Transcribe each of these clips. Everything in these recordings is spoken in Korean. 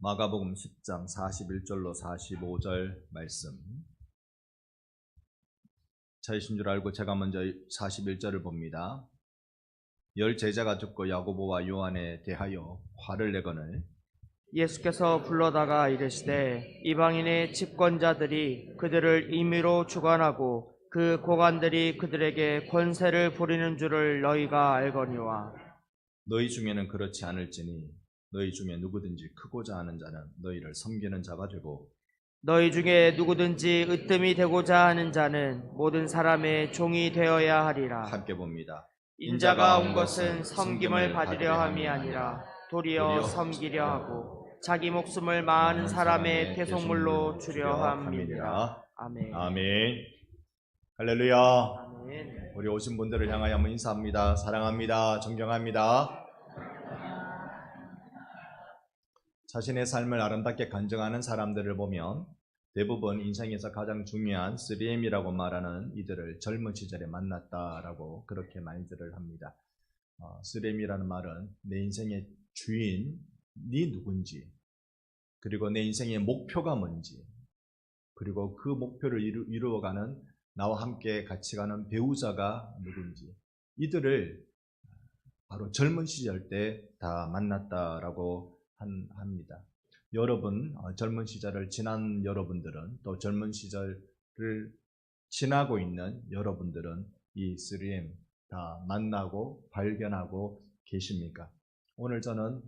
마가복음 10장 41절로 45절 말씀. 차이신 줄 알고 제가 먼저 41절을 봅니다. 열 제자가 듣고 야고보와 요한에 대하여 화를 내거늘 예수께서 불러다가 이르시되 이방인의 집권자들이 그들을 임의로 주관하고 그 고관들이 그들에게 권세를 부리는 줄을 너희가 알거니와 너희 중에는 그렇지 않을지니 너희 중에 누구든지 크고자 하는 자는 너희를 섬기는 자가 되고 너희 중에 누구든지 으뜸이 되고자 하는 자는 모든 사람의 종이 되어야 하리라. 함께 봅니다. 인자가 온 것은 섬김을 받으려 함이 아니라 도리어 섬기려 하고 자기 목숨을 많은 사람의 대속물로 주려 함이니라. 아멘. 아멘. 할렐루야. 아멘. 우리 오신 분들을 향하여 한번 인사합니다. 사랑합니다. 존경합니다. 자신의 삶을 아름답게 간증하는 사람들을 보면 대부분 인생에서 가장 중요한 3M이라고 말하는 이들을 젊은 시절에 만났다라고 그렇게 말들을 합니다. 3M이라는 말은 내 인생의 주인이 누군지, 그리고 내 인생의 목표가 뭔지, 그리고 그 목표를 이루어가는 나와 함께 같이 가는 배우자가 누군지, 이들을 바로 젊은 시절 때 다 만났다라고 합니다. 여러분, 젊은 시절을 지난 여러분들은, 또 젊은 시절을 지나고 있는 여러분들은 이 3M 다 만나고 발견하고 계십니까? 오늘 저는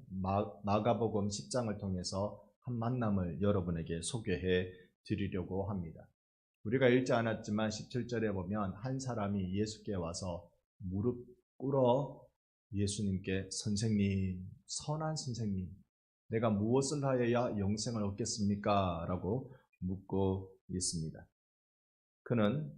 마가복음 10장을 통해서 한 만남을 여러분에게 소개해 드리려고 합니다. 우리가 읽지 않았지만 17절에 보면 한 사람이 예수께 와서 무릎 꿇어 예수님께 선생님, 선한 선생님, 내가 무엇을 하여야 영생을 얻겠습니까? 라고 묻고 있습니다. 그는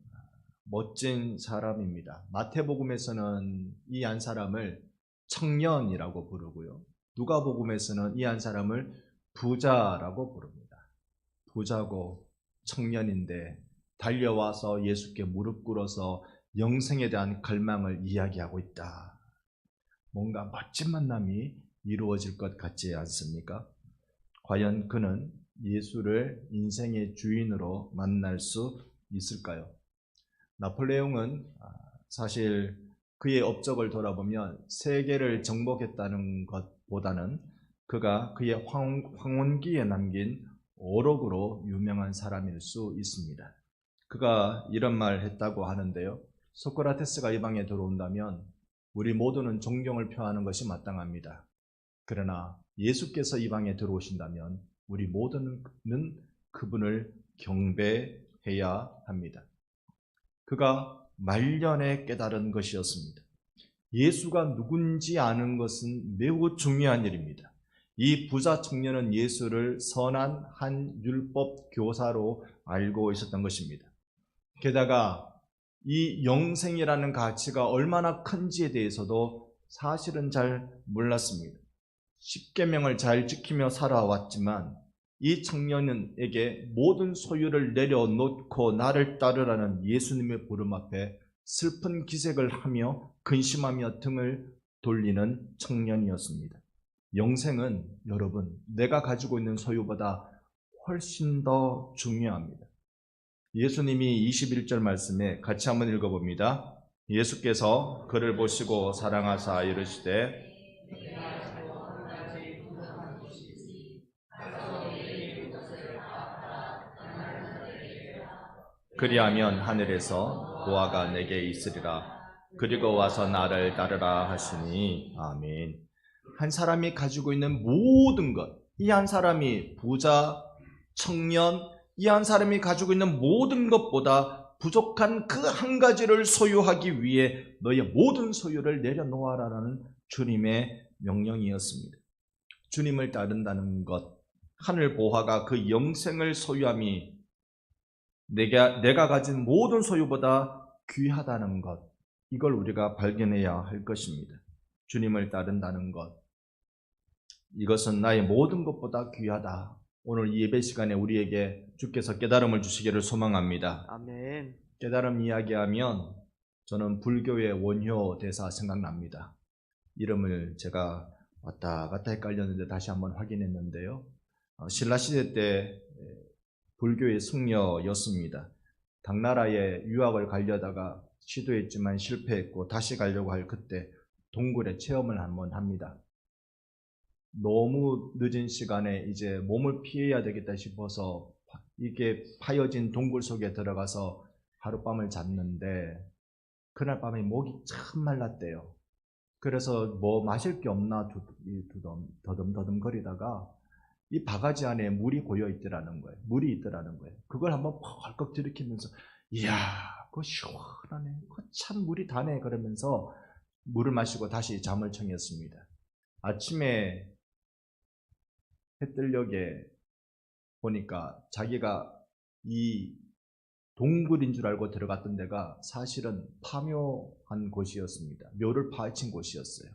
멋진 사람입니다. 마태복음에서는 이 한 사람을 청년이라고 부르고요. 누가복음에서는 이 한 사람을 부자라고 부릅니다. 부자고 청년인데 달려와서 예수께 무릎 꿇어서 영생에 대한 갈망을 이야기하고 있다. 뭔가 멋진 만남이 이루어질 것 같지 않습니까? 과연 그는 예수를 인생의 주인으로 만날 수 있을까요? 나폴레옹은 사실 그의 업적을 돌아보면 세계를 정복했다는 것보다는 그가 그의 황혼기에 남긴 어록으로 유명한 사람일 수 있습니다. 그가 이런 말 했다고 하는데요. 소크라테스가 이 방에 들어온다면 우리 모두는 존경을 표하는 것이 마땅합니다. 그러나 예수께서 이 방에 들어오신다면 우리 모두는 그분을 경배해야 합니다. 그가 말년에 깨달은 것이었습니다. 예수가 누군지 아는 것은 매우 중요한 일입니다. 이 부자 청년은 예수를 선한 한 율법 교사로 알고 있었던 것입니다. 게다가 이 영생이라는 가치가 얼마나 큰지에 대해서도 사실은 잘 몰랐습니다. 십계명을 잘 지키며 살아왔지만 이 청년에게 모든 소유를 내려놓고 나를 따르라는 예수님의 부름 앞에 슬픈 기색을 하며 근심하며 등을 돌리는 청년이었습니다. 영생은 여러분, 내가 가지고 있는 소유보다 훨씬 더 중요합니다. 예수님이 21절 말씀에 같이 한번 읽어봅니다. 예수께서 그를 보시고 사랑하사 이르시되 그리하면 하늘에서 보화가 내게 있으리라. 그리고 와서 나를 따르라 하시니 아멘. 한 사람이 가지고 있는 모든 것, 이 한 사람이 부자, 청년, 이 한 사람이 가지고 있는 모든 것보다 부족한 그 한 가지를 소유하기 위해 너의 모든 소유를 내려놓아라라는 주님의 명령이었습니다. 주님을 따른다는 것, 하늘 보화가 그 영생을 소유함이 내가 가진 모든 소유보다 귀하다는 것, 이걸 우리가 발견해야 할 것입니다. 주님을 따른다는 것, 이것은 나의 모든 것보다 귀하다. 오늘 이 예배 시간에 우리에게 주께서 깨달음을 주시기를 소망합니다. 아멘. 깨달음 이야기하면 저는 불교의 원효 대사 생각납니다. 이름을 제가 왔다 갔다 헷갈렸는데 다시 한번 확인했는데요. 신라시대 때 불교의 승려였습니다. 당나라에 유학을 가려다가 시도했지만 실패했고 다시 가려고 할 그때 동굴에 체험을 한번 합니다. 너무 늦은 시간에 이제 몸을 피해야 되겠다 싶어서 이게 파여진 동굴 속에 들어가서 하룻밤을 잤는데 그날 밤에 목이 참 말랐대요. 그래서 뭐 마실 게 없나 더듬더듬 거리다가 이 바가지 안에 물이 고여 있더라는 거예요. 물이 있더라는 거예요. 그걸 한번 펄컥 들이키면서 이야, 그거 시원하네. 그거 참 물이 다네. 그러면서 물을 마시고 다시 잠을 청했습니다. 아침에 해뜰녘에 보니까 자기가 이 동굴인 줄 알고 들어갔던 데가 사실은 파묘한 곳이었습니다. 묘를 파헤친 곳이었어요.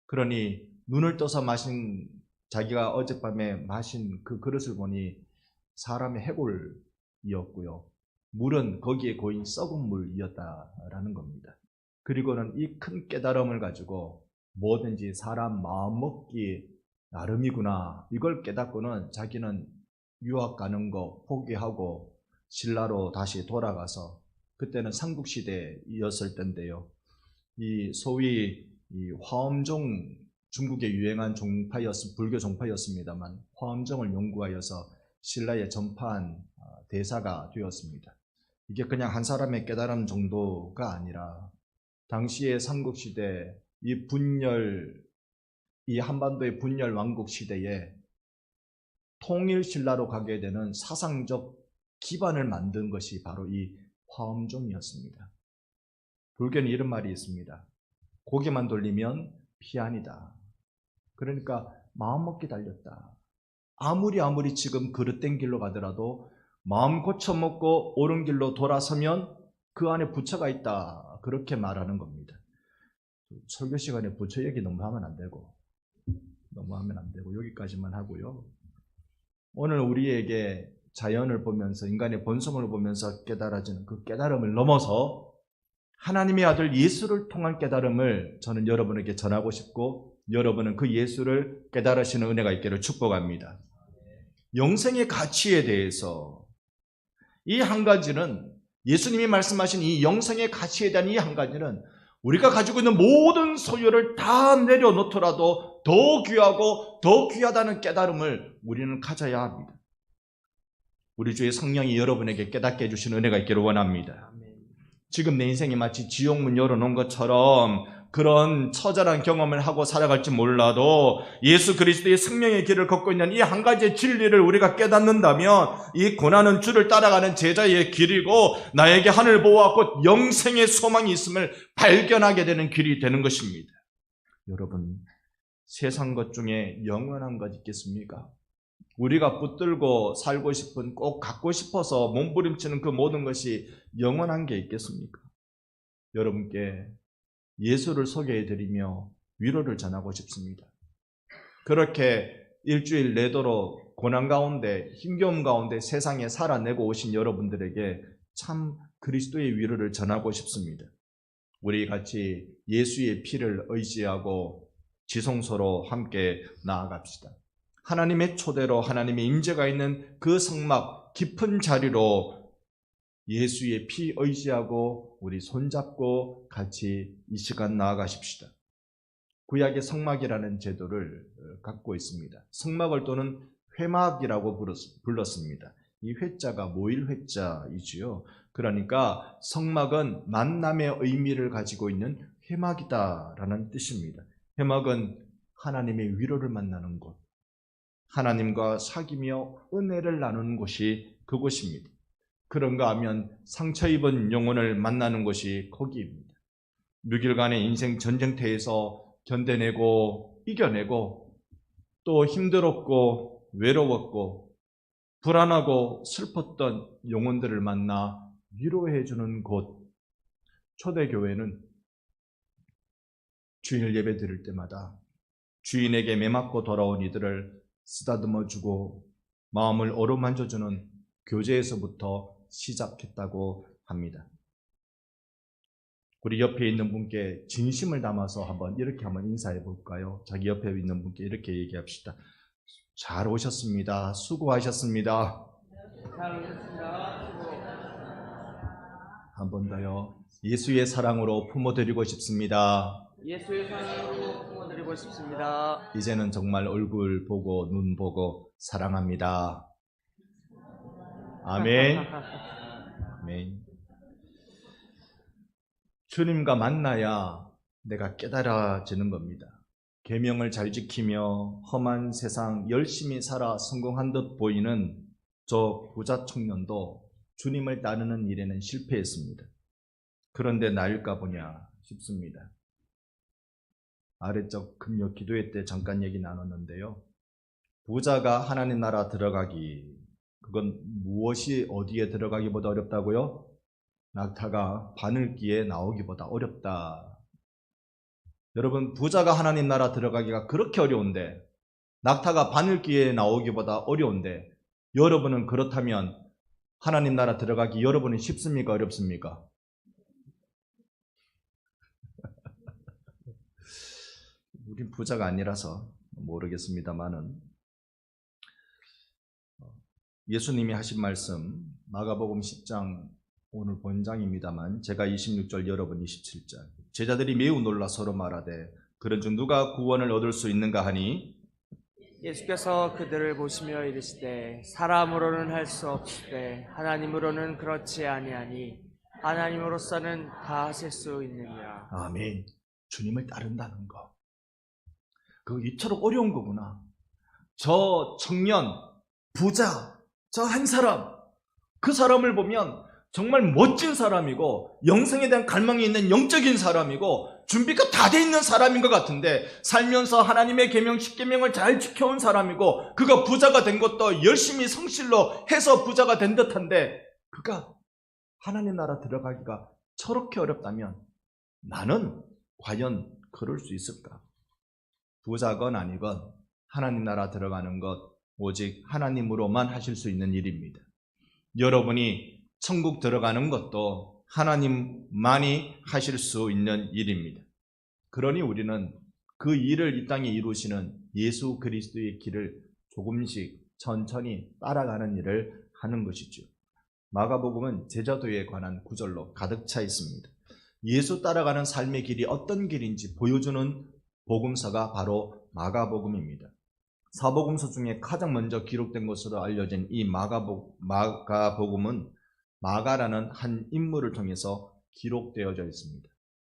그러니 눈을 떠서 마신 자기가 어젯밤에 마신 그 그릇을 보니 사람의 해골이었고요. 물은 거기에 고인 썩은 물이었다라는 겁니다. 그리고는 이 큰 깨달음을 가지고 뭐든지 사람 마음먹기 나름이구나 이걸 깨닫고는 자기는 유학 가는 거 포기하고 신라로 다시 돌아가서 그때는 삼국시대였을 때인데요. 이 소위 이 화엄종 중국에 유행한 불교 종파였습니다만 화엄종을 연구하여서 신라에 전파한 대사가 되었습니다. 이게 그냥 한 사람의 깨달음 정도가 아니라 당시의 삼국시대 이 한반도의 분열 왕국 시대에 통일신라로 가게 되는 사상적 기반을 만든 것이 바로 이 화엄종이었습니다. 불교는 이런 말이 있습니다. 고개만 돌리면 피안이다. 그러니까 마음먹기 달렸다. 아무리 지금 그릇된 길로 가더라도 마음 고쳐먹고 옳은 길로 돌아서면 그 안에 부처가 있다. 그렇게 말하는 겁니다. 설교 시간에 부처 얘기 너무 하면 안 되고 여기까지만 하고요. 오늘 우리에게 자연을 보면서 인간의 본성을 보면서 깨달아지는 그 깨달음을 넘어서 하나님의 아들 예수를 통한 깨달음을 저는 여러분에게 전하고 싶고 여러분은 그 예수를 깨달으시는 은혜가 있기를 축복합니다. 영생의 가치에 대해서 이 한 가지는 예수님이 말씀하신 이 영생의 가치에 대한 이 한 가지는 우리가 가지고 있는 모든 소유를 다 내려놓더라도 더 귀하고 더 귀하다는 깨달음을 우리는 가져야 합니다. 우리 주의 성령이 여러분에게 깨닫게 해주시는 은혜가 있기를 원합니다. 지금 내 인생이 마치 지옥문 열어놓은 것처럼 그런 처절한 경험을 하고 살아갈지 몰라도 예수 그리스도의 생명의 길을 걷고 있는 이 한 가지의 진리를 우리가 깨닫는다면 이 고난은 주를 따라가는 제자의 길이고 나에게 하늘 보호와 곧 영생의 소망이 있음을 발견하게 되는 길이 되는 것입니다. 여러분, 세상 것 중에 영원한 것 있겠습니까? 우리가 붙들고 살고 싶은 꼭 갖고 싶어서 몸부림치는 그 모든 것이 영원한 게 있겠습니까? 여러분께 예수를 소개해드리며 위로를 전하고 싶습니다. 그렇게 일주일 내도록 고난 가운데 힘겨움 가운데 세상에 살아내고 오신 여러분들에게 참 그리스도의 위로를 전하고 싶습니다. 우리 같이 예수의 피를 의지하고 지성소로 함께 나아갑시다. 하나님의 초대로 하나님의 임재가 있는 그 성막 깊은 자리로 예수의 피 의지하고 우리 손잡고 같이 이 시간 나아가십시다. 구약의 성막이라는 제도를 갖고 있습니다. 성막을 또는 회막이라고 불렀습니다. 이 회자가 모일 회자이지요. 그러니까 성막은 만남의 의미를 가지고 있는 회막이다라는 뜻입니다. 회막은 하나님의 위로를 만나는 곳, 하나님과 사귀며 은혜를 나누는 곳이 그곳입니다. 그런가 하면 상처 입은 영혼을 만나는 곳이 거기입니다. 6일간의 인생 전쟁터에서 견뎌내고 이겨내고 또 힘들었고 외로웠고 불안하고 슬펐던 영혼들을 만나 위로해주는 곳, 초대교회는 주일 예배 드릴 때마다 주인에게 매맞고 돌아온 이들을 쓰다듬어주고 마음을 어루만져주는 교제에서부터 시작했다고 합니다. 우리 옆에 있는 분께 진심을 담아서 이렇게 한번 인사해 볼까요? 자기 옆에 있는 분께 이렇게 얘기합시다. 잘 오셨습니다. 수고하셨습니다. 잘 오셨습니다. 한 번 더요. 예수의 사랑으로 품어드리고 싶습니다. 예수의 사랑으로 품어드리고 싶습니다. 이제는 정말 얼굴 보고 눈 보고 사랑합니다. 아멘. 아멘. 주님과 만나야 내가 깨달아지는 겁니다. 계명을 잘 지키며 험한 세상 열심히 살아 성공한 듯 보이는 저 부자 청년도 주님을 따르는 일에는 실패했습니다. 그런데 나일까 보냐 싶습니다. 아래쪽 금요 기도회 때 잠깐 얘기 나눴는데요. 부자가 하나님 나라 들어가기, 그건 무엇이 어디에 들어가기보다 어렵다고요? 낙타가 바늘기에 나오기보다 어렵다. 여러분, 부자가 하나님 나라 들어가기가 그렇게 어려운데, 낙타가 바늘기에 나오기보다 어려운데, 여러분은 그렇다면 하나님 나라 들어가기 여러분은 쉽습니까? 어렵습니까? 우린 부자가 아니라서 모르겠습니다만은, 예수님이 하신 말씀 마가복음 10장 오늘 본장입니다만 제가 26절 여러분 27절 제자들이 매우 놀라 서로 말하되 그런즉 누가 구원을 얻을 수 있는가 하니 예수께서 그들을 보시며 이르시되 사람으로는 할 수 없으되 하나님으로는 그렇지 아니하니 하나님으로서는 다 하실 수 있느니라. 아멘. 주님을 따른다는 거, 그거 이토록 어려운 거구나. 저 청년, 부자, 저 한 사람, 그 사람을 보면 정말 멋진 사람이고 영생에 대한 갈망이 있는 영적인 사람이고 준비가 다 돼 있는 사람인 것 같은데 살면서 하나님의 계명 10계명을 잘 지켜온 사람이고 그가 부자가 된 것도 열심히 성실로 해서 부자가 된 듯한데 그가 하나님 나라 들어가기가 저렇게 어렵다면 나는 과연 그럴 수 있을까? 부자건 아니건 하나님 나라 들어가는 것 오직 하나님으로만 하실 수 있는 일입니다. 여러분이 천국 들어가는 것도 하나님만이 하실 수 있는 일입니다. 그러니 우리는 그 일을 이 땅에 이루시는 예수 그리스도의 길을 조금씩 천천히 따라가는 일을 하는 것이죠. 마가복음은 제자도에 관한 구절로 가득 차 있습니다. 예수 따라가는 삶의 길이 어떤 길인지 보여주는 복음서가 바로 마가복음입니다. 사복음서 중에 가장 먼저 기록된 것으로 알려진 이 마가복음은 마가라는 한 인물을 통해서 기록되어져 있습니다.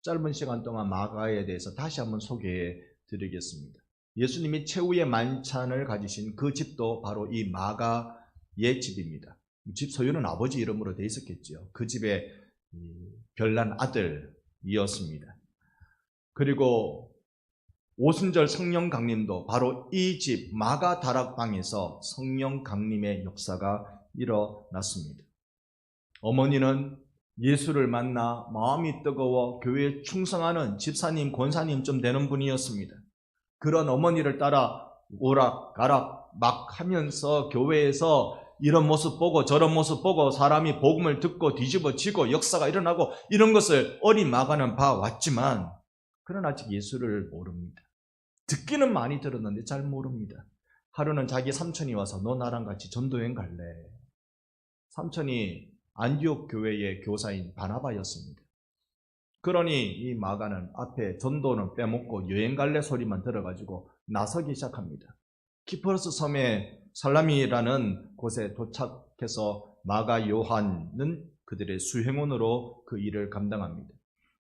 짧은 시간 동안 마가에 대해서 다시 한번 소개해 드리겠습니다. 예수님이 최후의 만찬을 가지신 그 집도 바로 이 마가의 집입니다. 집 소유는 아버지 이름으로 되어 있었겠죠. 그 집의 별난 아들이었습니다. 그리고 오순절 성령 강림도 바로 이 집 마가 다락방에서 성령 강림의 역사가 일어났습니다. 어머니는 예수를 만나 마음이 뜨거워 교회에 충성하는 집사님, 권사님 좀 되는 분이었습니다. 그런 어머니를 따라 오락가락 막 하면서 교회에서 이런 모습 보고 저런 모습 보고 사람이 복음을 듣고 뒤집어지고 역사가 일어나고 이런 것을 어린 마가는 봐왔지만 그러나 아직 예수를 모릅니다. 듣기는 많이 들었는데 잘 모릅니다. 하루는 자기 삼촌이 와서 너 나랑 같이 전도여행 갈래? 삼촌이 안디옥 교회의 교사인 바나바였습니다. 그러니 이 마가는 앞에 전도는 빼먹고 여행 갈래 소리만 들어가지고 나서기 시작합니다. 키프로스 섬의 살라미라는 곳에 도착해서 마가 요한은 그들의 수행원으로 그 일을 감당합니다.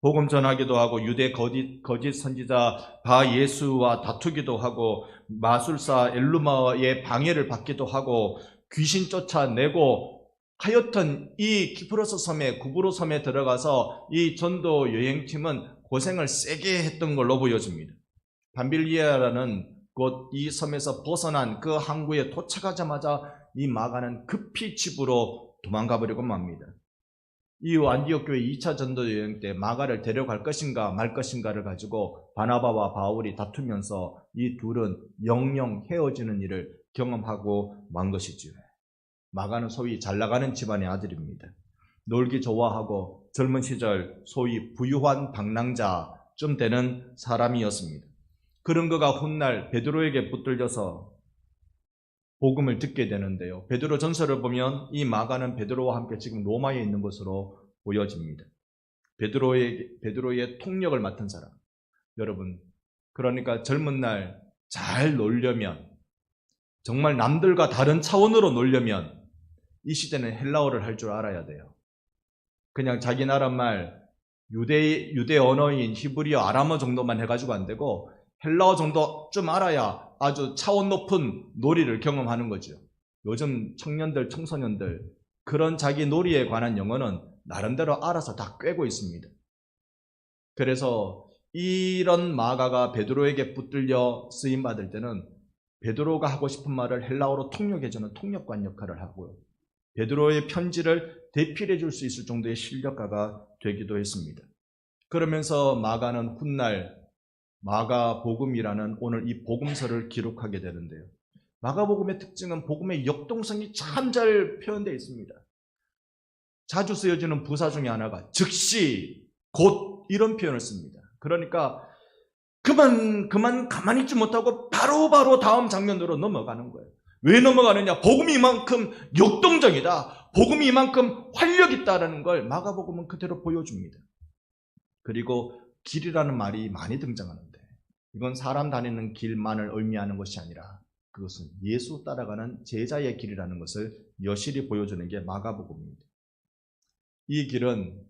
복음 전하기도 하고 유대 거짓 선지자 바 예수와 다투기도 하고 마술사 엘루마의 방해를 받기도 하고 귀신 쫓아내고 하여튼 이 키프로스 섬에 구브로 섬에 들어가서 이 전도 여행팀은 고생을 세게 했던 걸로 보여집니다. 밤빌리아라는 곳 이 섬에서 벗어난 그 항구에 도착하자마자 이 마가는 급히 집으로 도망가 버리고 맙니다. 이후 안디옥 교회 2차 전도 여행 때 마가를 데려갈 것인가 말 것인가를 가지고 바나바와 바울이 다투면서 이 둘은 영영 헤어지는 일을 경험하고 만 것이죠. 마가는 소위 잘나가는 집안의 아들입니다. 놀기 좋아하고 젊은 시절 소위 부유한 방랑자쯤 되는 사람이었습니다. 그런 그가 훗날 베드로에게 붙들려서 복음을 듣게 되는데요. 베드로 전서를 보면 이 마가는 베드로와 함께 지금 로마에 있는 것으로 보여집니다. 베드로의 통역을 맡은 사람. 여러분, 그러니까 젊은 날 잘 놀려면, 정말 남들과 다른 차원으로 놀려면 이 시대는 헬라어를 할 줄 알아야 돼요. 그냥 자기 나라 말 유대 언어인 히브리어, 아람어 정도만 해가지고 안 되고 헬라어 정도 좀 알아야 아주 차원 높은 놀이를 경험하는 거죠. 요즘 청년들, 청소년들 그런 자기 놀이에 관한 영어는 나름대로 알아서 다 꿰고 있습니다. 그래서 이런 마가가 베드로에게 붙들려 쓰임받을 때는 베드로가 하고 싶은 말을 헬라어로 통역해주는 통역관 역할을 하고요. 베드로의 편지를 대필해 줄 수 있을 정도의 실력가가 되기도 했습니다. 그러면서 마가는 훗날 마가복음이라는 오늘 이 복음서를 기록하게 되는데요. 마가복음의 특징은 복음의 역동성이 참 잘 표현되어 있습니다. 자주 쓰여지는 부사 중에 하나가 즉시, 곧 이런 표현을 씁니다. 그러니까 그만 가만히 있지 못하고 바로 다음 장면으로 넘어가는 거예요. 왜 넘어가느냐? 복음이 이만큼 역동적이다. 복음이 이만큼 활력 있다는 걸 마가복음은 그대로 보여줍니다. 그리고 길이라는 말이 많이 등장하는데 이건 사람 다니는 길만을 의미하는 것이 아니라 그것은 예수 따라가는 제자의 길이라는 것을 여실히 보여주는 게 마가복음입니다. 이 길은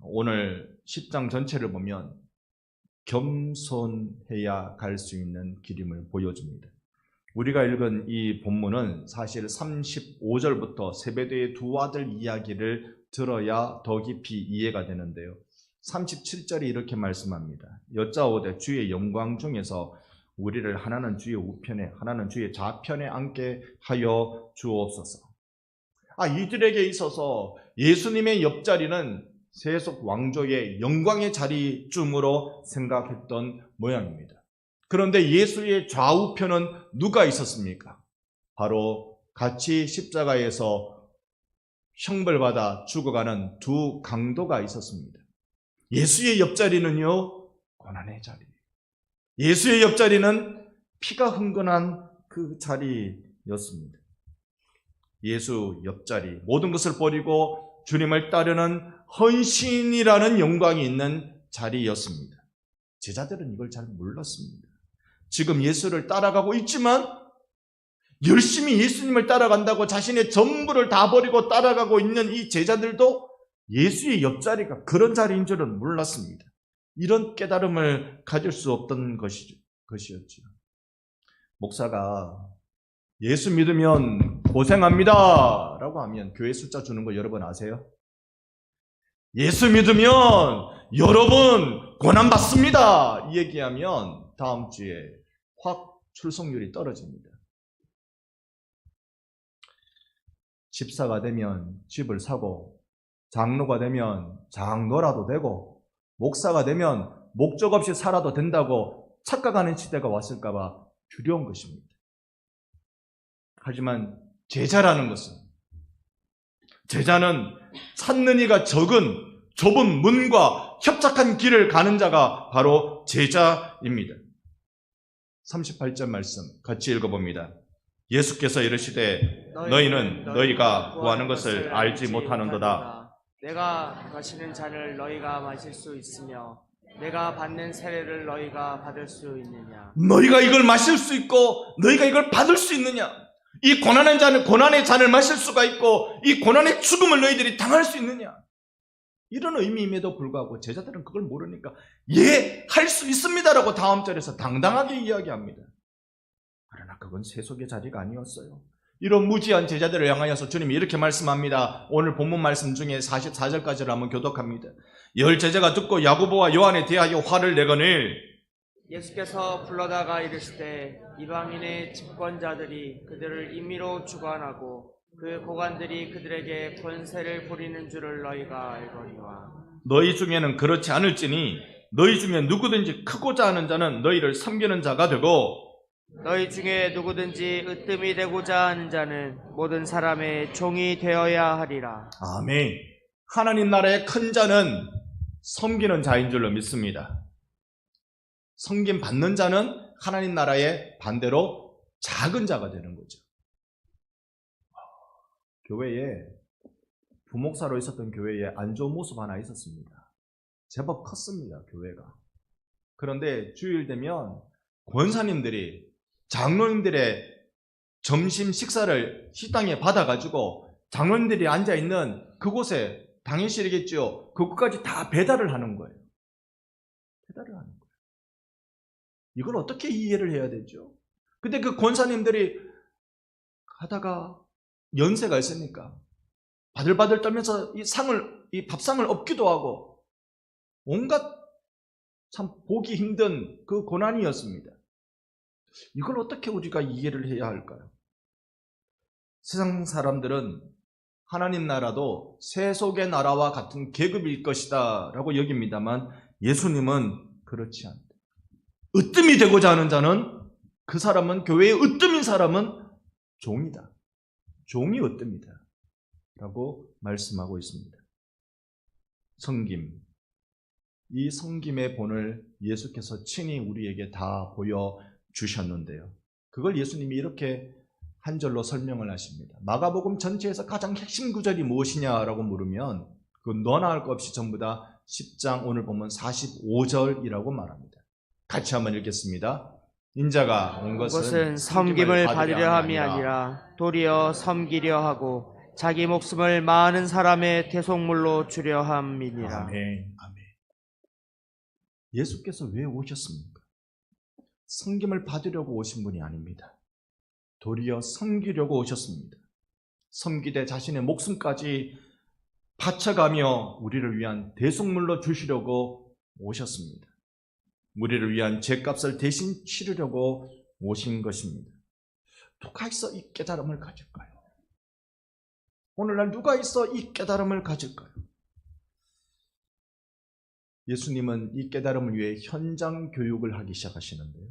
오늘 10장 전체를 보면 겸손해야 갈 수 있는 길임을 보여줍니다. 우리가 읽은 이 본문은 사실 35절부터 세베대의 두 아들 이야기를 들어야 더 깊이 이해가 되는데요. 37절이 이렇게 말씀합니다. 여짜오되 주의 영광 중에서 우리를 하나는 주의 우편에 하나는 주의 좌편에 앉게 하여 주옵소서. 이들에게 있어서 예수님의 옆자리는 세속 왕조의 영광의 자리쯤으로 생각했던 모양입니다. 그런데 예수의 좌우편은 누가 있었습니까? 바로 같이 십자가에서 형벌받아 죽어가는 두 강도가 있었습니다. 예수의 옆자리는요, 고난의 자리. 예수의 옆자리는 피가 흥건한 그 자리였습니다. 예수 옆자리, 모든 것을 버리고 주님을 따르는 헌신이라는 영광이 있는 자리였습니다. 제자들은 이걸 잘 몰랐습니다. 지금 예수를 따라가고 있지만 열심히 예수님을 따라간다고 자신의 전부를 다 버리고 따라가고 있는 이 제자들도 예수의 옆자리가 그런 자리인 줄은 몰랐습니다. 이런 깨달음을 가질 수 없던 것이었죠. 목사가 예수 믿으면 고생합니다 라고 하면 교회 숫자 주는 거 여러분 아세요? 예수 믿으면 여러분 고난받습니다 이 얘기하면 다음 주에 확 출석률이 떨어집니다. 집사가 되면 집을 사고, 장로가 되면 장로라도 되고, 목사가 되면 목적 없이 살아도 된다고 착각하는 시대가 왔을까봐 두려운 것입니다. 하지만 제자라는 것은, 제자는 찾는 이가 적은 좁은 문과 협착한 길을 가는 자가 바로 제자입니다. 38절 말씀 같이 읽어봅니다. 예수께서 이르시되 너희는 너희가 구하는 것을 알지 못하는도다. 내가 마시는 잔을 너희가 마실 수 있으며 내가 받는 세례를 너희가 받을 수 있느냐? 너희가 이걸 마실 수 있고 너희가 이걸 받을 수 있느냐? 이 고난의 잔을 마실 수가 있고 이 고난의 죽음을 너희들이 당할 수 있느냐? 이런 의미임에도 불구하고 제자들은 그걸 모르니까 예, 할 수 있습니다라고 다음 절에서 당당하게 이야기합니다. 그러나 그건 세속의 자리가 아니었어요. 이런 무지한 제자들을 향하여서 주님이 이렇게 말씀합니다. 오늘 본문 말씀 중에 44절까지를 한번 교독합니다. 열 제자가 듣고 야고보와 요한에 대하여 화를 내거늘 예수께서 불러다가 이르시되 이방인의 집권자들이 그들을 임의로 주관하고 그 고관들이 그들에게 권세를 부리는 줄을 너희가 알거니와 너희 중에는 그렇지 않을지니 너희 중에 누구든지 크고자 하는 자는 너희를 섬기는 자가 되고 너희 중에 누구든지 으뜸이 되고자 하는 자는 모든 사람의 종이 되어야 하리라. 아멘. 하나님 나라의 큰 자는 섬기는 자인 줄로 믿습니다. 섬김 받는 자는 하나님 나라의 반대로 작은 자가 되는 거죠. 교회에 부목사로 있었던 교회에 안 좋은 모습 하나 있었습니다. 제법 컸습니다, 교회가. 그런데 주일 되면 권사님들이 장로님들의 점심 식사를 식당에 받아가지고 장로님들이 앉아있는 그곳에 당연시겠죠. 그것까지 다 배달을 하는 거예요. 배달을 하는 거예요. 이걸 어떻게 이해를 해야 되죠? 근데 그 권사님들이 가다가 연세가 있으니까 바들바들 떨면서 이 밥상을 엎기도 하고 온갖 참 보기 힘든 그 고난이었습니다. 이걸 어떻게 우리가 이해를 해야 할까요? 세상 사람들은 하나님 나라도 세속의 나라와 같은 계급일 것이다 라고 여깁니다만 예수님은 그렇지 않다. 으뜸이 되고자 하는 자는 그 사람은 교회의 으뜸인 사람은 종이다. 종이 으뜸이다 라고 말씀하고 있습니다. 섬김. 이 섬김의 본을 예수께서 친히 우리에게 다 보여주셨는데요. 그걸 예수님이 이렇게 한 절로 설명을 하십니다. 마가복음 전체에서 가장 핵심 구절이 무엇이냐라고 물으면 그 너나 할 것 없이 전부 다 10장 오늘 보면 45절이라고 말합니다. 같이 한번 읽겠습니다. 인자가 온 것은 섬김을 받으려 함이 아니라 도리어 섬기려 하고 자기 목숨을 많은 사람의 대속물로 주려 함이니라. 아멘. 아멘. 예수께서 왜 오셨습니까? 섬김을 받으려고 오신 분이 아닙니다. 도리어 섬기려고 오셨습니다. 섬기되 자신의 목숨까지 바쳐가며 우리를 위한 대속물로 주시려고 오셨습니다. 우리를 위한 죄값을 대신 치르려고 오신 것입니다. 누가 있어 이 깨달음을 가질까요? 오늘날 누가 있어 이 깨달음을 가질까요? 예수님은 이 깨달음을 위해 현장 교육을 하기 시작하시는데요.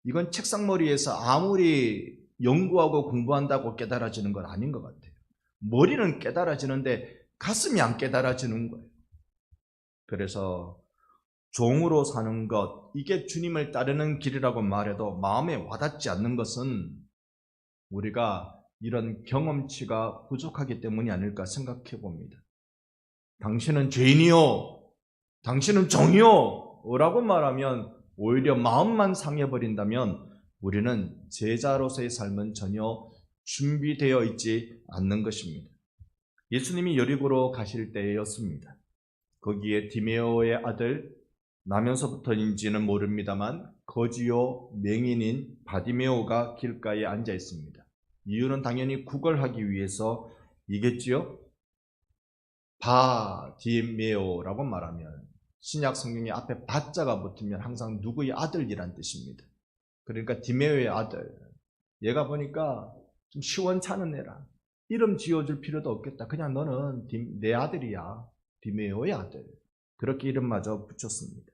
이건 책상머리에서 아무리 연구하고 공부한다고 깨달아지는 건 아닌 것 같아요. 머리는 깨달아지는데 가슴이 안 깨달아지는 거예요. 그래서 종으로 사는 것, 이게 주님을 따르는 길이라고 말해도 마음에 와닿지 않는 것은 우리가 이런 경험치가 부족하기 때문이 아닐까 생각해 봅니다. 당신은 죄인이요, 당신은 종이요 라고 말하면 오히려 마음만 상해버린다면 우리는 제자로서의 삶은 전혀 준비되어 있지 않는 것입니다. 예수님이 여리고로 가실 때였습니다. 거기에 디메오의 아들, 나면서부터인지는 모릅니다만 거지요 맹인인 바디메오가 길가에 앉아 있습니다. 이유는 당연히 구걸하기 위해서이겠지요. 바디메오라고 말하면 신약 성경에 앞에 바자가 붙으면 항상 누구의 아들이란 뜻입니다. 그러니까 디메오의 아들, 얘가 보니까 좀 시원찮은 애라 이름 지어줄 필요도 없겠다. 그냥 너는 내 아들이야. 디메오의 아들. 그렇게 이름마저 붙였습니다.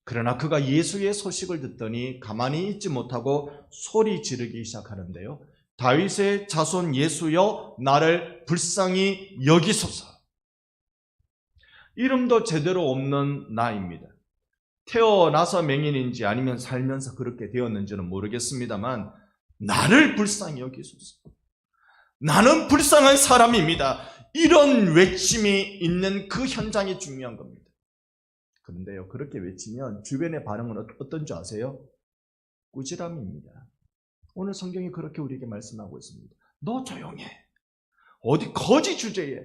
그러나 그가 예수의 소식을 듣더니 가만히 있지 못하고 소리 지르기 시작하는데요. 다윗의 자손 예수여 나를 불쌍히 여기소서. 이름도 제대로 없는 나입니다. 태어나서 맹인인지 아니면 살면서 그렇게 되었는지는 모르겠습니다만 나를 불쌍히 여기소서. 나는 불쌍한 사람입니다. 이런 외침이 있는 그 현장이 중요한 겁니다. 그런데요, 그렇게 외치면 주변의 반응은 어떤 줄 아세요? 꾸지람입니다. 오늘 성경이 그렇게 우리에게 말씀하고 있습니다. 너 조용해. 어디 거지 주제에.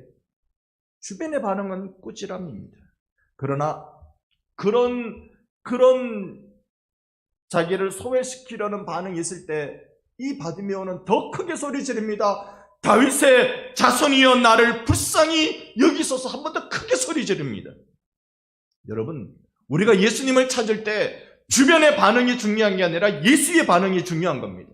주변의 반응은 꾸지람입니다. 그러나 그런 자기를 소외시키려는 반응이 있을 때 이 바디메오는 더 크게 소리 지릅니다. 다윗의 자손이여 나를 불쌍히 여기소서. 한 번 더 크게 소리 지릅니다. 여러분, 우리가 예수님을 찾을 때 주변의 반응이 중요한 게 아니라 예수의 반응이 중요한 겁니다.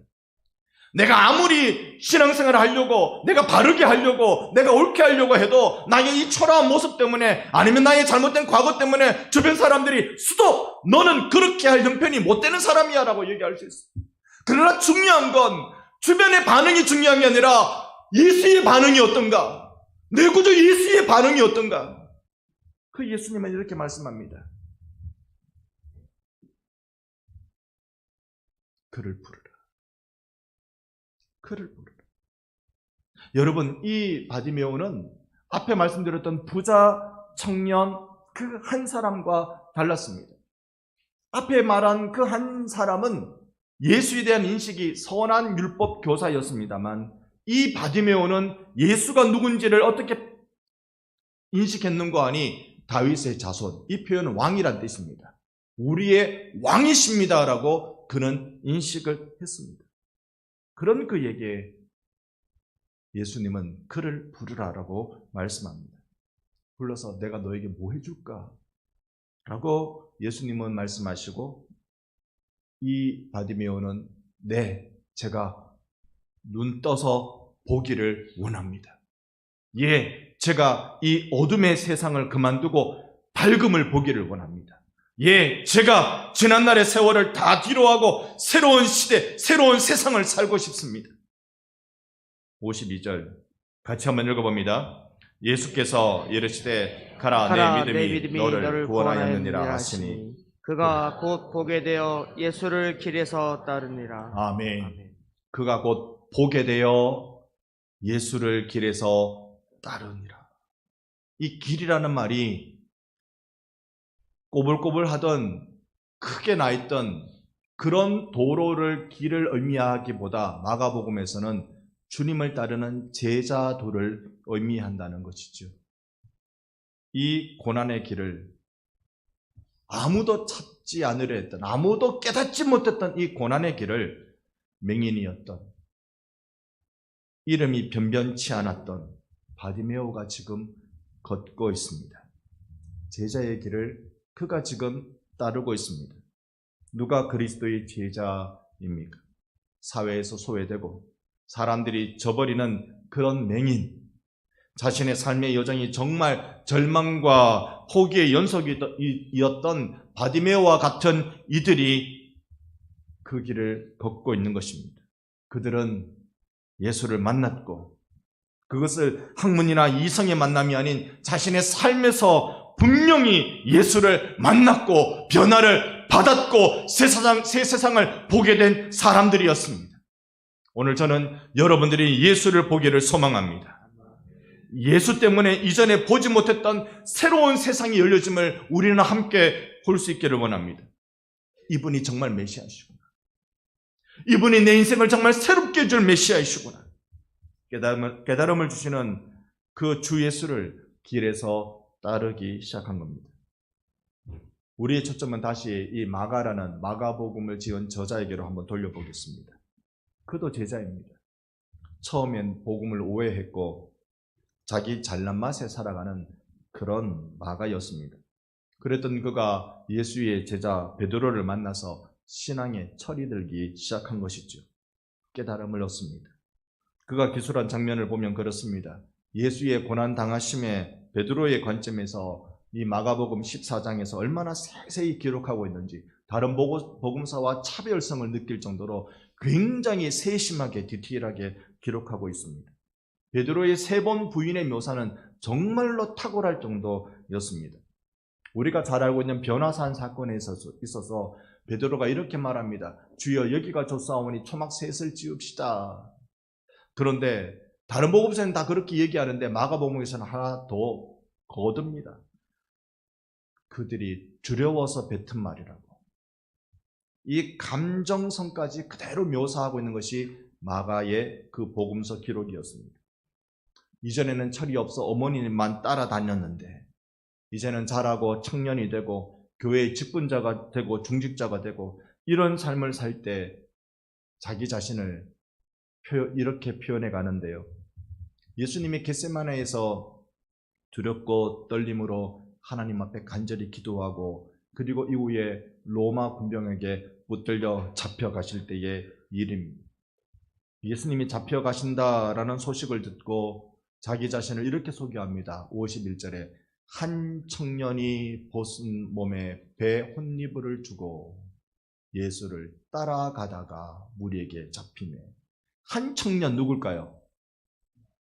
내가 아무리 신앙생활을 하려고, 내가 바르게 하려고, 내가 옳게 하려고 해도 나의 이 초라한 모습 때문에 아니면 나의 잘못된 과거 때문에 주변 사람들이 스톱! 너는 그렇게 할 형편이 못 되는 사람이야 라고 얘기할 수 있어요. 그러나 중요한 건 주변의 반응이 중요한 게 아니라 예수의 반응이 어떤가? 내 구주 예수의 반응이 어떤가? 그 예수님은 이렇게 말씀합니다. 그를 부르라. 그를 부르라. 여러분, 이 바디메오는 앞에 말씀드렸던 부자 청년 그 한 사람과 달랐습니다. 앞에 말한 그 한 사람은 예수에 대한 인식이 선한 율법 교사였습니다만, 이 바디메오는 예수가 누군지를 어떻게 인식했는가 하니 다윗의 자손, 이 표현은 왕이란 뜻입니다. 우리의 왕이십니다라고 그는 인식을 했습니다. 그런 그에게 예수님은 그를 부르라라고 말씀합니다. 불러서 내가 너에게 뭐 해줄까? 라고 예수님은 말씀하시고, 이 바디메오는 네, 제가 눈 떠서 보기를 원합니다. 예, 제가 이 어둠의 세상을 그만두고 밝음을 보기를 원합니다. 예, 제가 지난날의 세월을 다 뒤로하고 새로운 시대, 새로운 세상을 살고 싶습니다. 52절 같이 한번 읽어봅니다. 예수께서 이르시되 가라, 내 믿음이 너를 구원하였느니라 하시니 그가 곧 보게 되어 예수를 길에서 따르니라. 아멘. 그가 곧 보게 되어 예수를 길에서 따르니라. 이 길이라는 말이 꼬불꼬불하던 크게 나 있던 그런 도로를 길을 의미하기보다 마가복음에서는 주님을 따르는 제자도를 의미한다는 것이죠. 이 고난의 길을 아무도 찾지 않으려 했던, 아무도 깨닫지 못했던 이 고난의 길을 맹인이었던, 이름이 변변치 않았던 바디메오가 지금 걷고 있습니다. 제자의 길을 그가 지금 따르고 있습니다. 누가 그리스도의 제자입니까? 사회에서 소외되고 사람들이 저버리는 그런 맹인, 자신의 삶의 여정이 정말 절망과 포기의 연속이었던 바디메오와 같은 이들이 그 길을 걷고 있는 것입니다. 그들은 예수를 만났고, 그것을 학문이나 이성의 만남이 아닌 자신의 삶에서 분명히 예수를 만났고 변화를 받았고 새 세상을 보게 된 사람들이었습니다. 오늘 저는 여러분들이 예수를 보기를 소망합니다. 예수 때문에 이전에 보지 못했던 새로운 세상이 열려짐을 우리는 함께 볼 수 있기를 원합니다. 이분이 정말 메시아이시구나. 이분이 내 인생을 정말 새롭게 해줄 메시아이시구나. 깨달음을 주시는 그 주 예수를 길에서 따르기 시작한 겁니다. 우리의 초점은 다시 이 마가라는 마가복음을 지은 저자에게로 한번 돌려보겠습니다. 그도 제자입니다. 처음엔 복음을 오해했고 자기 잘난 맛에 살아가는 그런 마가였습니다. 그랬던 그가 예수의 제자 베드로를 만나서 신앙에 철이 들기 시작한 것이죠. 깨달음을 얻습니다. 그가 기술한 장면을 보면 그렇습니다. 예수의 고난 당하심에 베드로의 관점에서 이 마가복음 14장에서 얼마나 세세히 기록하고 있는지 다른 복음사와 차별성을 느낄 정도로 굉장히 세심하게 디테일하게 기록하고 있습니다. 베드로의 3번 부인의 묘사는 정말로 탁월할 정도였습니다. 우리가 잘 알고 있는 변화산 사건에 있어서 베드로가 이렇게 말합니다. 주여, 여기가 좋사오니 초막 셋을 지읍시다. 그런데 다른 복음서는 다 그렇게 얘기하는데 마가복음에서는 하나 더 거듭니다. 그들이 두려워서 뱉은 말이라고. 이 감정성까지 그대로 묘사하고 있는 것이 마가의 그 복음서 기록이었습니다. 이전에는 철이 없어 어머니만 따라다녔는데 이제는 자라고 청년이 되고 교회의 직분자가 되고 중직자가 되고 이런 삶을 살 때 자기 자신을 이렇게 표현해 가는데요. 예수님이 겟세마네에서 두렵고 떨림으로 하나님 앞에 간절히 기도하고 그리고 이후에 로마 군병에게 붙들려 잡혀가실 때의 일입니다. 예수님이 잡혀가신다라는 소식을 듣고 자기 자신을 이렇게 소개합니다. 51절에 한 청년이 벗은 몸에 배 혼니부를 주고 예수를 따라가다가 무리에게 잡히네. 한 청년 누굴까요?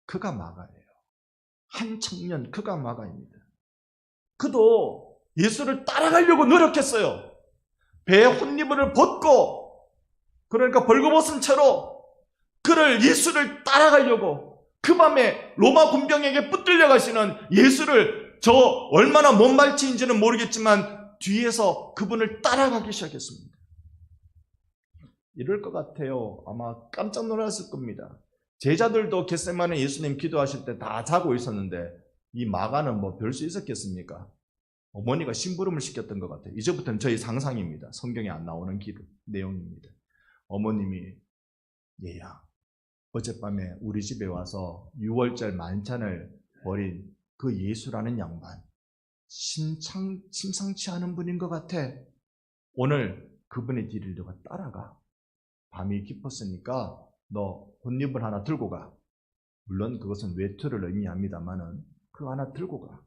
그가 마가예요. 한 청년 그가 마가입니다. 그도 예수를 따라가려고 노력했어요. 배에 혼니부를 벗고 그러니까 벌거벗은 채로 그를 예수를 따라가려고 그 밤에 로마 군병에게 붙들려 가시는 예수를 저 얼마나 먼 발치인지는 모르겠지만 뒤에서 그분을 따라가기 시작했습니다. 이럴 것 같아요. 아마 깜짝 놀랐을 겁니다. 제자들도 겟세마네 예수님 기도하실 때 다 자고 있었는데 이 마가는 뭐 별 수 있었겠습니까? 어머니가 심부름을 시켰던 것 같아요. 이제부터는 저희 상상입니다. 성경에 안 나오는 내용입니다. 어머님이 얘야, 어젯밤에 우리 집에 와서 6월절 만찬을 벌인 그 예수라는 양반 심상치 않은 분인 것 같아. 오늘 그분의 뒤를 너가 따라가. 밤이 깊었으니까 너 혼잎을 하나 들고 가. 물론 그것은 외투를 의미합니다만은 그거 하나 들고 가.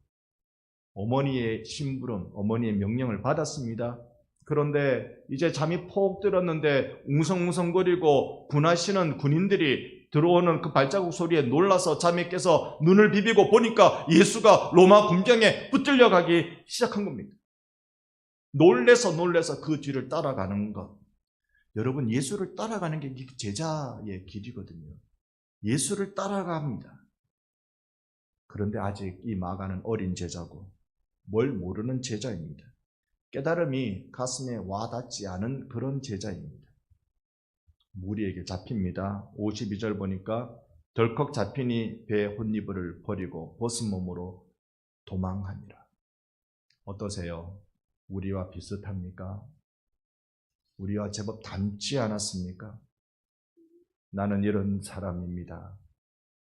어머니의 심부름, 어머니의 명령을 받았습니다. 그런데 이제 잠이 푹 들었는데 웅성웅성거리고 군하시는 군인들이 들어오는 그 발자국 소리에 놀라서 잠에 깨서 눈을 비비고 보니까 예수가 로마 군병에 붙들려 가기 시작한 겁니다. 놀래서 그 뒤를 따라가는 것. 여러분, 예수를 따라가는 게 제자의 길이거든요. 예수를 따라갑니다. 그런데 아직 이 마가는 어린 제자고 뭘 모르는 제자입니다. 깨달음이 가슴에 와닿지 않은 그런 제자입니다. 무리에게 잡힙니다. 52절 보니까 덜컥 잡히니 배에 혼이불을 버리고 벗은 몸으로 도망하니라. 어떠세요? 우리와 비슷합니까? 우리와 제법 닮지 않았습니까? 나는 이런 사람입니다.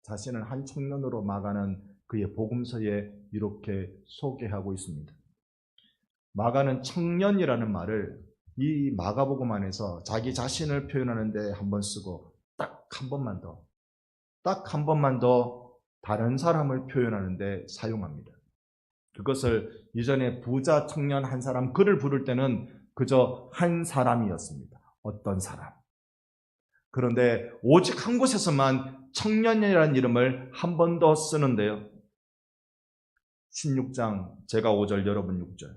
자신을 한 청년으로 마가는 그의 복음서에 이렇게 소개하고 있습니다. 마가는 청년이라는 말을 이 마가복음 안에서 자기 자신을 표현하는데 한 번 쓰고 딱 한 번만 더 다른 사람을 표현하는데 사용합니다. 그것을 이전에 부자 청년 한 사람 그를 부를 때는 그저 한 사람이었습니다. 어떤 사람. 그런데 오직 한 곳에서만 청년이라는 이름을 한 번 더 쓰는데요. 16장 제가 5절 여러분 6절.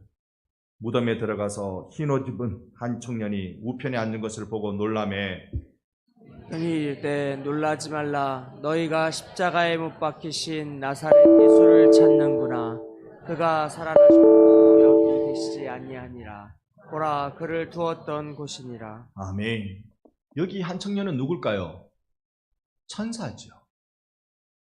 무덤에 들어가서 흰옷 입은 한 청년이 우편에 앉는 것을 보고 놀라매 흔히 이르되 놀라지 말라. 너희가 십자가에 못 박히신 나사렛 예수를 찾는구나. 그가 살아나셨고 여기 계시지 아니하니라. 보라, 그를 두었던 곳이니라. 아멘. 여기 한 청년은 누굴까요? 천사죠.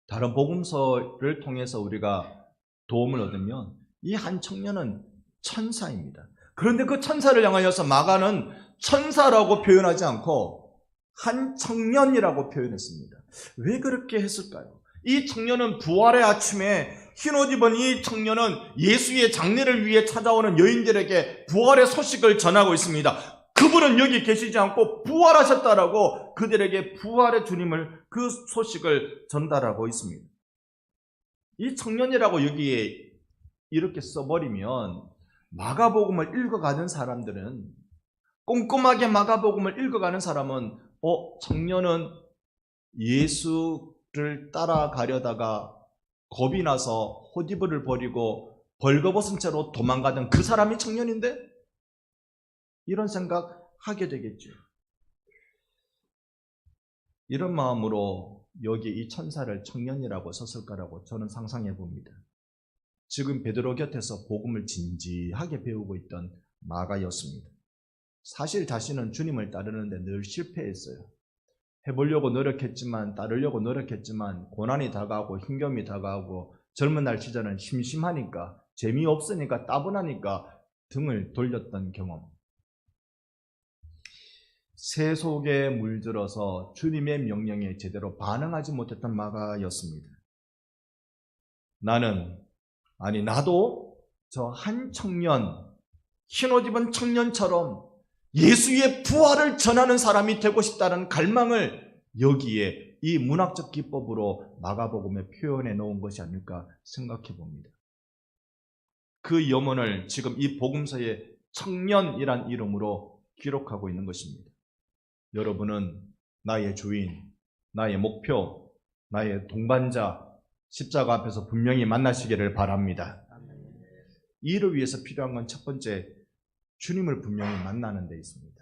다른 복음서를 통해서 우리가 도움을 얻으면 이 한 청년은 천사입니다. 그런데 그 천사를 향하여서 마가는 천사라고 표현하지 않고 한 청년이라고 표현했습니다. 왜 그렇게 했을까요? 이 청년은 부활의 아침에 흰옷 입은 이 청년은 예수의 장례를 위해 찾아오는 여인들에게 부활의 소식을 전하고 있습니다. 그분은 여기 계시지 않고 부활하셨다라고 그들에게 부활의 주님을 그 소식을 전달하고 있습니다. 이 청년이라고 여기에 이렇게 써버리면 마가복음을 읽어가는 사람들은 꼼꼼하게 마가복음을 읽어가는 사람은 청년은 예수를 따라가려다가 겁이 나서 옷이불을 버리고 벌거벗은 채로 도망가던 그 사람이 청년인데? 이런 생각하게 되겠죠. 이런 마음으로 여기 이 천사를 청년이라고 썼을까라고 저는 상상해 봅니다. 지금 베드로 곁에서 복음을 진지하게 배우고 있던 마가였습니다. 사실 자신은 주님을 따르는데 늘 실패했어요. 해보려고 노력했지만 따르려고 노력했지만 고난이 다가오고 힘겨움이 다가오고 젊은 날 시절은 심심하니까 재미없으니까 따분하니까 등을 돌렸던 경험. 새 속에 물들어서 주님의 명령에 제대로 반응하지 못했던 마가였습니다. 나도 저 한 청년, 흰옷 입은 청년처럼 예수의 부활을 전하는 사람이 되고 싶다는 갈망을 여기에 이 문학적 기법으로 마가복음에 표현해 놓은 것이 아닐까 생각해 봅니다. 그 염원을 지금 이 복음서에 청년이란 이름으로 기록하고 있는 것입니다. 여러분은 나의 주인, 나의 목표, 나의 동반자, 십자가 앞에서 분명히 만나시기를 바랍니다. 이를 위해서 필요한 건 첫 번째, 주님을 분명히 만나는 데 있습니다.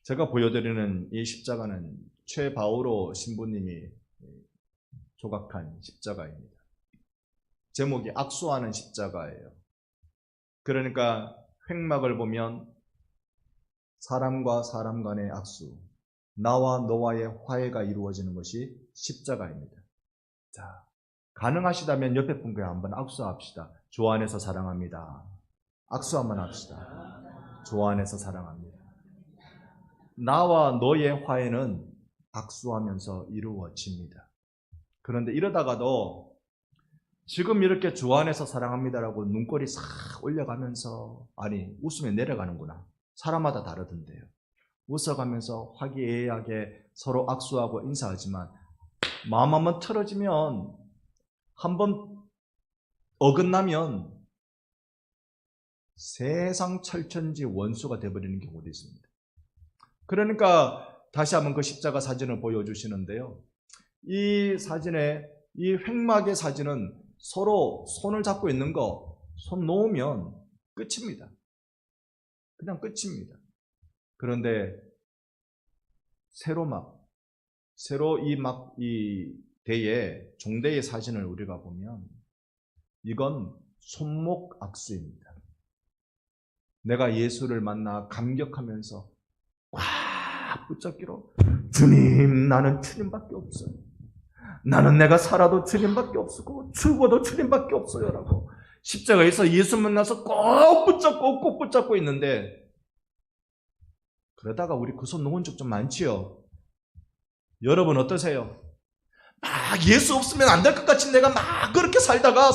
제가 보여드리는 이 십자가는 최바오로 신부님이 조각한 십자가입니다. 제목이 악수하는 십자가예요. 그러니까 횡막을 보면 사람과 사람 간의 악수, 나와 너와의 화해가 이루어지는 것이 십자가입니다. 자, 가능하시다면 옆에 분과 한번 악수합시다. 주 안에서 사랑합니다. 악수 한번 합시다. 주 안에서 사랑합니다. 나와 너의 화해는 악수하면서 이루어집니다. 그런데 이러다가도 지금 이렇게 주 안에서 사랑합니다라고 눈꼬리 싹 올려가면서, 아니 웃으면 내려가는구나. 사람마다 다르던데요. 웃어가면서 화기애애하게 서로 악수하고 인사하지만 마음 한번 틀어지면, 한번 어긋나면 세상 철천지 원수가 되어버리는 경우도 있습니다. 그러니까 다시 한번 그 십자가 사진을 보여주시는데요. 이 사진에, 이 횡막의 사진은 서로 손을 잡고 있는 거, 손 놓으면 끝입니다. 그냥 끝입니다. 그런데 새로 이 대의 종대의 사진을 우리가 보면 이건 손목 악수입니다. 내가 예수를 만나 감격하면서 꽉 붙잡기로, 주님, 나는 주님밖에 없어요. 나는 내가 살아도 주님밖에 없고 죽어도 주님밖에 없어요 라고 십자가에서 예수 만나서 꼭 붙잡고 있는데, 그러다가 우리 그 손 놓은 적 좀 많지요. 여러분 어떠세요? 막 예수 없으면 안 될 것 같이 내가 막 그렇게 살다가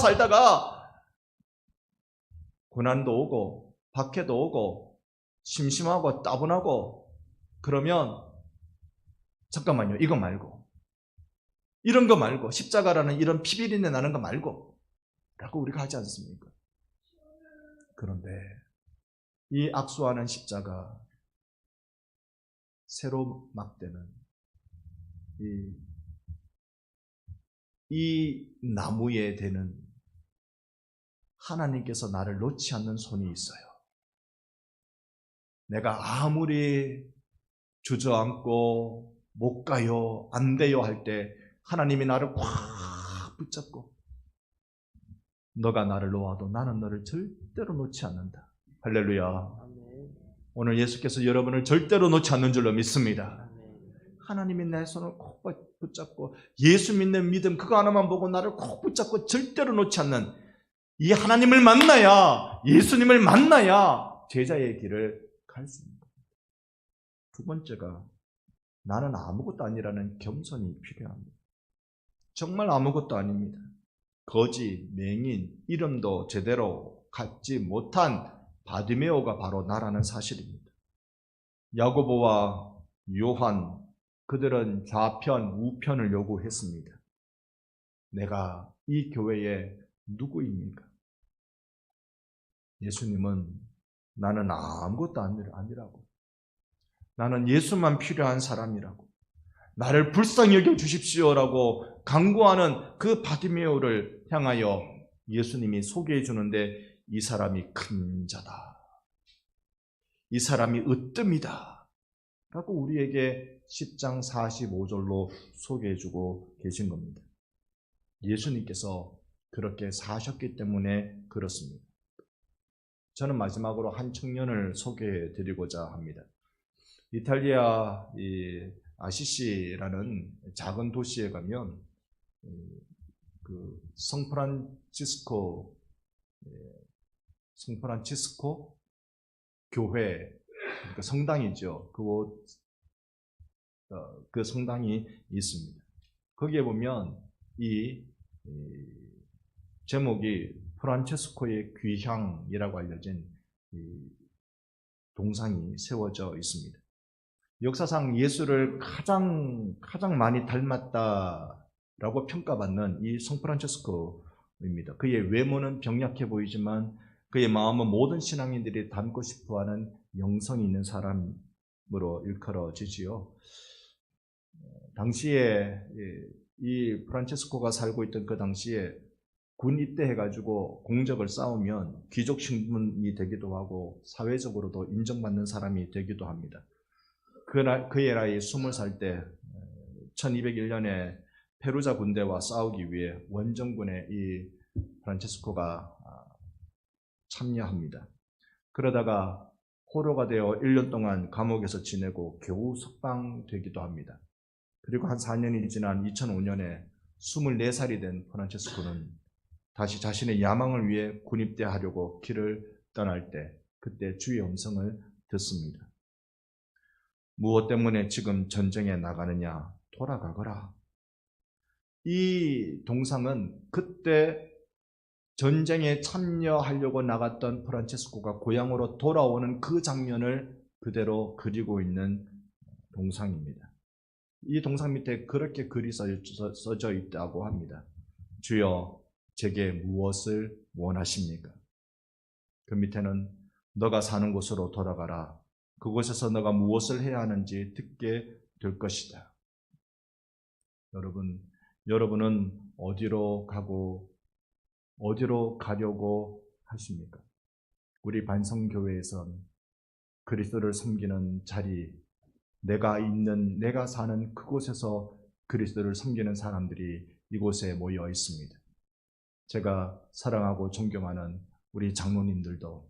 고난도 오고 박해도 오고 심심하고 따분하고, 그러면 잠깐만요, 이거 말고, 이런 거 말고, 십자가라는 이런 피비린내 나는 거 말고 라고 우리가 하지 않습니까? 그런데 이 악수하는 십자가, 새로 막대는 이 나무에 대는 하나님께서 나를 놓지 않는 손이 있어요. 내가 아무리 주저앉고 못 가요, 안 돼요 할 때 하나님이 나를 꽉 붙잡고, 너가 나를 놓아도 나는 너를 절대로 놓지 않는다. 할렐루야. 아멘. 오늘 예수께서 여러분을 절대로 놓지 않는 줄로 믿습니다. 아멘. 하나님이 내 손을 꼭 붙잡고 예수 믿는 믿음 그거 하나만 보고 나를 꼭 붙잡고 절대로 놓지 않는 이 하나님을 만나야, 예수님을 만나야 제자의 길을 갈 수 있는 겁니다. 두 번째가 나는 아무것도 아니라는 겸손이 필요합니다. 정말 아무것도 아닙니다. 거지, 맹인, 이름도 제대로 갖지 못한 바디메오가 바로 나라는 사실입니다. 야고보와 요한, 그들은 좌편, 우편을 요구했습니다. 내가 이 교회의 누구입니까? 예수님은 나는 아무것도 아니라고, 나는 예수만 필요한 사람이라고, 나를 불쌍히 여겨 주십시오라고 간구하는 그 바디메오를 향하여 예수님이 소개해 주는데, 이 사람이 큰 자다, 이 사람이 으뜸이다 라고 우리에게 10장 45절로 소개해 주고 계신 겁니다. 예수님께서 그렇게 사셨기 때문에 그렇습니다. 저는 마지막으로 한 청년을 소개해 드리고자 합니다. 이탈리아 아시시라는 작은 도시에 가면 그 성프란치스코 교회, 그러니까 성당이죠. 그 성당이 있습니다. 거기에 보면 이 제목이 프란체스코의 귀향이라고 알려진 동상이 세워져 있습니다. 역사상 예수를 가장 많이 닮았다라고 평가받는 이 성프란체스코입니다. 그의 외모는 병약해 보이지만 그의 마음은 모든 신앙인들이 닮고 싶어하는 영성이 있는 사람으로 일컬어지지요. 당시에 이 프란체스코가 살고 있던 그 당시에 군 입대해가지고 공적을 쌓으면 귀족 신분이 되기도 하고 사회적으로도 인정받는 사람이 되기도 합니다. 그의 나이 20살 때 1201년에 페루자 군대와 싸우기 위해 원정군에 이 프란체스코가 참여합니다. 그러다가 포로가 되어 1년 동안 감옥에서 지내고 겨우 석방되기도 합니다. 그리고 한 4년이 지난 2005년에 24살이 된 프란체스코는 다시 자신의 야망을 위해 군입대하려고 길을 떠날 때 그때 주의 음성을 듣습니다. 무엇 때문에 지금 전쟁에 나가느냐? 돌아가거라. 이 동상은 그때 전쟁에 참여하려고 나갔던 프란체스코가 고향으로 돌아오는 그 장면을 그대로 그리고 있는 동상입니다. 이 동상 밑에 그렇게 글이 써져 있다고 합니다. 주여, 제게 무엇을 원하십니까? 그 밑에는 너가 사는 곳으로 돌아가라. 그곳에서 너가 무엇을 해야 하는지 듣게 될 것이다. 여러분은 어디로 가려고 하십니까? 우리 반성교회에선 그리스도를 섬기는 자리, 내가 사는 그곳에서 그리스도를 섬기는 사람들이 이곳에 모여 있습니다. 제가 사랑하고 존경하는 우리 장로님들도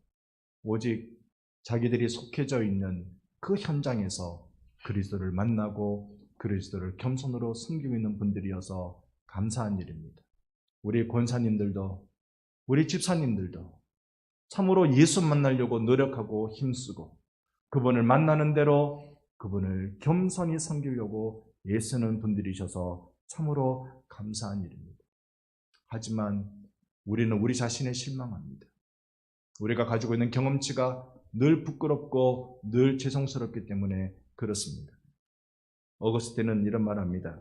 오직 자기들이 속해져 있는 그 현장에서 그리스도를 만나고 그리스도를 겸손으로 섬기고 있는 분들이어서 감사한 일입니다. 우리 권사님들도 우리 집사님들도 참으로 예수 만나려고 노력하고 힘쓰고 그분을 만나는 대로 그분을 겸손히 섬기려고 애쓰는 분들이셔서 참으로 감사한 일입니다. 하지만 우리는 우리 자신에 실망합니다. 우리가 가지고 있는 경험치가 늘 부끄럽고 늘 죄송스럽기 때문에 그렇습니다. 어거스틴은 이런 말을 합니다.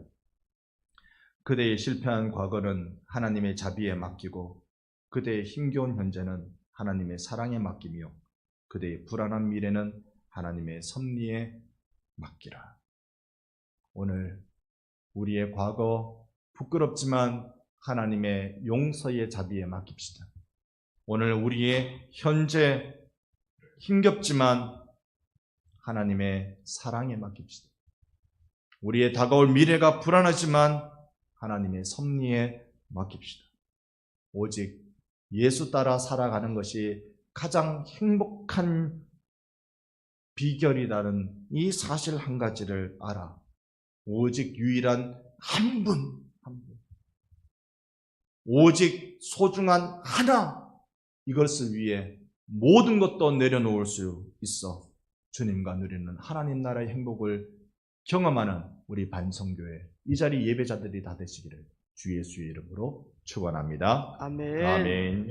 그대의 실패한 과거는 하나님의 자비에 맡기고 그대의 힘겨운 현재는 하나님의 사랑에 맡기며 그대의 불안한 미래는 하나님의 섭리에 맡기라. 오늘 우리의 과거 부끄럽지만 하나님의 용서의 자비에 맡깁시다. 오늘 우리의 현재 힘겹지만 하나님의 사랑에 맡깁시다. 우리의 다가올 미래가 불안하지만 하나님의 섭리에 맡깁시다. 오직 예수 따라 살아가는 것이 가장 행복한 비결이라는 이 사실 한 가지를 알아. 오직 유일한 한 분. 오직 소중한 하나. 이것을 위해 모든 것도 내려놓을 수 있어 주님과 누리는 하나님 나라의 행복을 경험하는 우리 반성교회 이 자리 예배자들이 다 되시기를 주 예수의 이름으로 축원합니다. 아멘. 아멘.